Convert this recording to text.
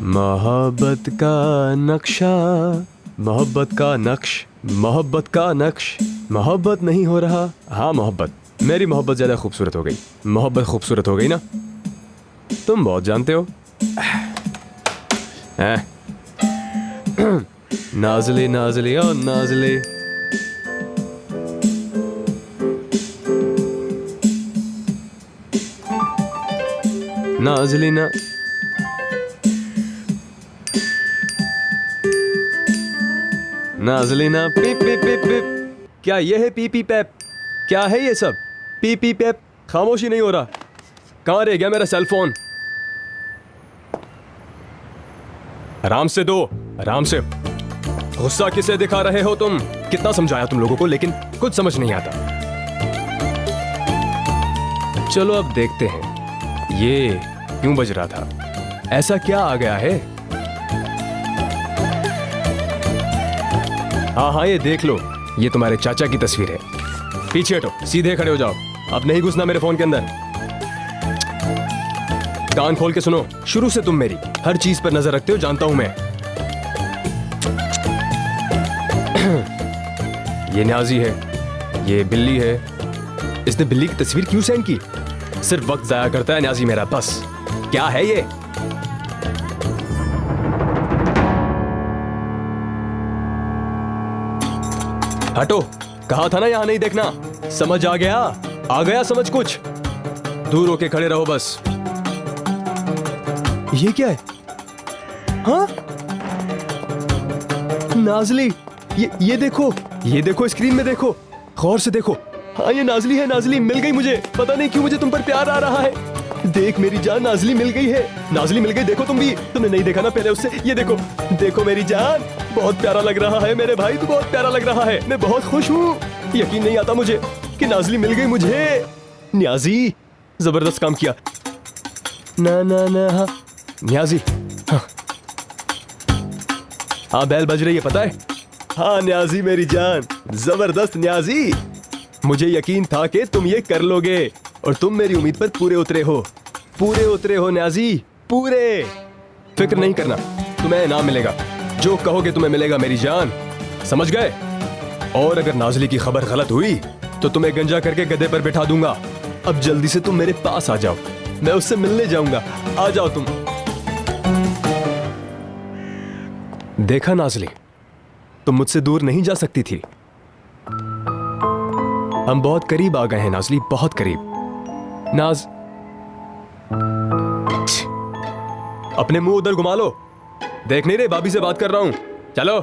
मोहब्बत का नक्शा, मोहब्बत का नक्श, मोहब्बत का नक्श, मोहब्बत नहीं हो रहा। हाँ मोहब्बत, मेरी मोहब्बत ज्यादा खूबसूरत हो गई। मोहब्बत खूबसूरत हो गई ना, तुम बहुत जानते हो। नाज़ली नाज़ली ओ नाज़ली, नाज़ली ना, नाज़ली ना, पीप पीप पीप पीप। क्या ये है पी पी पैप? क्या है ये सब? P P pipe. खामोशी नहीं हो रहा। कहाँ रह गया मेरा सेल फोन? आराम से दो, आराम से। गुस्सा किसे दिखा रहे हो तुम? कितना समझाया तुम लोगों को, लेकिन कुछ समझ नहीं आता। चलो अब देखते हैं ये क्यों बज रहा था। ऐसा क्या आ गया है? हाँ हाँ, ये देख लो, ये तुम्हारे चाचा की तस्वीर है। पीछे हटो, सीधे खड़े हो जाओ। अब नहीं घुसना मेरे फोन के अंदर। कान खोल के सुनो। शुरू से तुम मेरी हर चीज पर नजर रखते हो, जानता हूं मैं। ये न्याजी है, ये बिल्ली है। इसने बिल्ली की तस्वीर क्यों सेंड की? सिर्फ वक्त जाया करता है न्याजी मेरा, बस। क्या है ये? हटो, कहा था ना यहां नहीं देखना। समझ आ गया? आ गया समझ? कुछ दूर होके खड़े रहो बस। ये क्या है? हाँ नाज़ली, ये देखो, ये देखो, स्क्रीन में देखो, गौर से देखो। हाँ ये नाज़ली है। नाज़ली मिल गई मुझे। पता नहीं क्यों मुझे तुम पर प्यार आ रहा है। देख मेरी जान, नाज़ली मिल गई है। नाज़ली मिल गई। देखो तुम भी, तुमने नहीं देखा ना पहले उससे। ये देखो, देखो मेरी जान, बहुत प्यारा लग रहा है मेरे भाई। तू बहुत प्यारा लग रहा है। मैं बहुत खुश हूँ। यकीन नहीं आता मुझे कि नाज़ली मिल गई मुझे। न्याजी, जबरदस्त काम किया। ना ना ना, हाँ न्याजी, हाँ बेल बज रही है, पता है? हाँ न्याजी मेरी जान, जबरदस्त न्याजी। मुझे यकीन था कि तुम ये कर लोगे, और तुम मेरी उम्मीद पर पूरे उतरे हो। पूरे उतरे हो न्याजी, पूरे। फिक्र नहीं करना, तुम्हें इनाम मिलेगा। जो कहोगे तुम्हें मिलेगा मेरी जान, समझ गए? और अगर नाज़ली की खबर गलत हुई तो तुम्हें गंजा करके गधे पर बिठा दूंगा। अब जल्दी से तुम मेरे पास आ जाओ, मैं उससे मिलने जाऊंगा। आ जाओ तुम। देखा नाज़ली, तुम मुझसे दूर नहीं जा सकती थी। हम बहुत करीब आ गए हैं नाज़ली, बहुत करीब। नाज, अपने मुंह उधर घुमा लो। देख नहीं रहे भाभी से बात कर रहा हूं? चलो।